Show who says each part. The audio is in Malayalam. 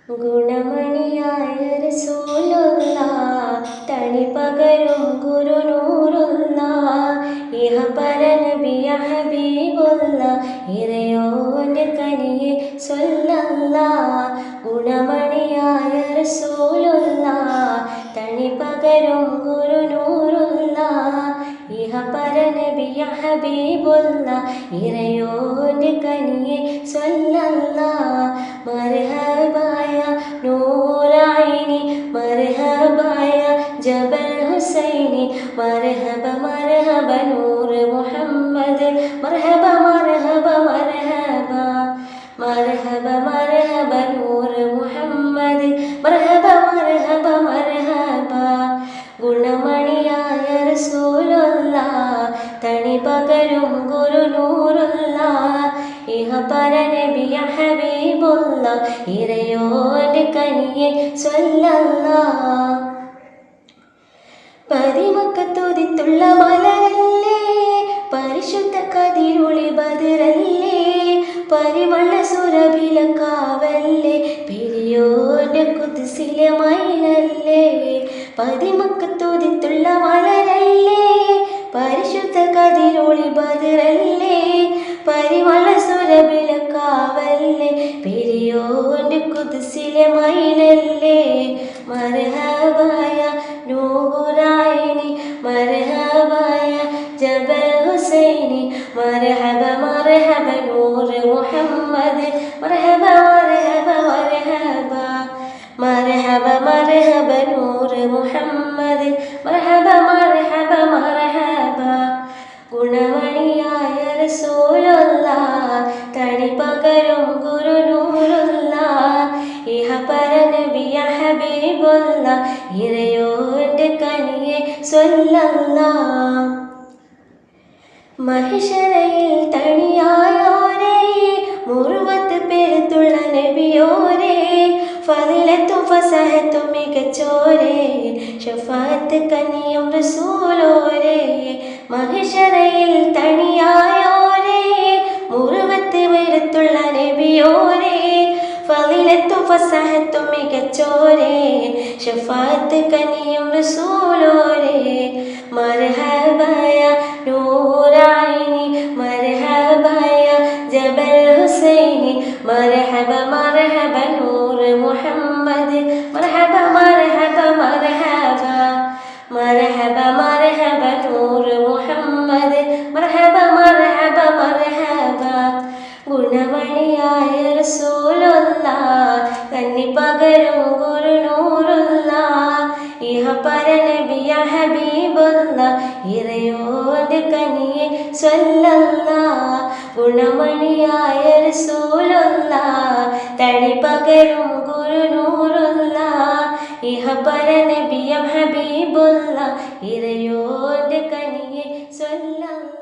Speaker 1: ഗുണമണിയായ റസൂലുള്ള തണി പകരും ഗുരുനൂറുള്ള ഇഹപര നബിയ ഹബീബുള്ള ഇറയോന്റെ കനിയെ സ്വല്ലല്ല. ഗുണമണിയായ റസൂലുള്ള തണി പകരും ഗുരുനൂറുള്ള ഇഹപര നബിയ ഹബീബുള്ള ഇറയോന്റെ കനിയെ സ്വല്ലല്ല. മർഹബായ നൂറൈനി മർഹബായ ജബൽ ഹുസൈനി മർഹബ മർഹബ നൂറ് മുഹമ്മദ് മർഹബ മർഹബ മർഹബ മർഹബ മർഹബ നൂറ് മുഹമ്മദ് മർഹബ മർഹബ മർഹബ. ഗുണമണിയായ റസൂലുള്ള തണി പകരും ഗുരുനൂറുള്ള ഇഹപര നബിയ ഹബീബുള്ള ഇറയോന്റെ കനിയെ സ്വല്ലല്ല. പതിമക്കത്തുദിത്തുള്ള മലരല്ലേ പരിശുദ്ധ കതിരുളി ബദറല്ലേ പരിമള സുരഭില കാവല്ലേ പെരിയോന്റെ കുദ്സിലെ മൈലല്ലേ. പതിമക്കത്തുദിത്തുള്ള മലരല്ലേ പരിശുദ്ധ കതിരുളി ബദറല്ലേ പരിമള സുരഭില കാവല്ലേ പെരിയോന്റെ കുദ്സിലെ മൈലല്ലേ. മർഹബായ നൂറൈനി മർഹബായ ജബൽ ഹുസൈനി മർഹബ മർഹബ നൂറ് മുഹമ്മദ് മർഹബ മർഹബ മർഹബ മർഹബ മർഹബ നൂറ് മുഹമ്മദ് മർഹബ മർഹബ മർഹബ. ഗുണമണിയായ റസൂലുള്ള തണി പകരും ഗുരുനൂറുള്ള ഇഹപര നബിയ ഹബീബുള്ള ഇറയോന്റെ കനിയെ സ്വല്ലല്ല. മഹിഷറയിൽ തണിയായോരേ മുറുവത്ത് പെരുത്തുള്ള നബിയോരേ ഫളിലത്തും ഫസഹത്തും മികച്ചോരേ ശഫാഅത്ത് കനിയും റസൂലോരേ. മഹിഷറയിൽ തണിയായോരേ മുറുവത്ത് പെരുത്തുള്ള നബിയോരേ ഫളിലത്തും ഫസഹത്തും മികച്ചോരേ ശഫാഅത്ത് കനിയും റസൂലോരേ. മർഹബായ നൂറൈനി മർഹബായ ജബൽ ഹുസൈനി മർഹബ മർഹബ നൂറ് മുഹമ്മദ് മർഹബ മർഹബ മർഹബ മർഹബ മർഹബ നൂറ് മുഹമ്മദ് മർഹബ മർഹബ മർഹബ. ഗുണമണിയായ റസൂലുള്ള കന്നി പകരും ഗുരുനൂറുള്ള ഇഹപര നബിയ ഹബീബുള്ള ഇറയോന്റെ കനിയെ സ്വല്ലല്ല. ഗുണമണിയായ റസൂലുള്ള തണി പകരും ഗുരുനൂറുള്ള ഇഹപര നബിയ ഹബീബുള്ള ഇറയോന്റെ കനിയെ സ്വല്ലല്ല.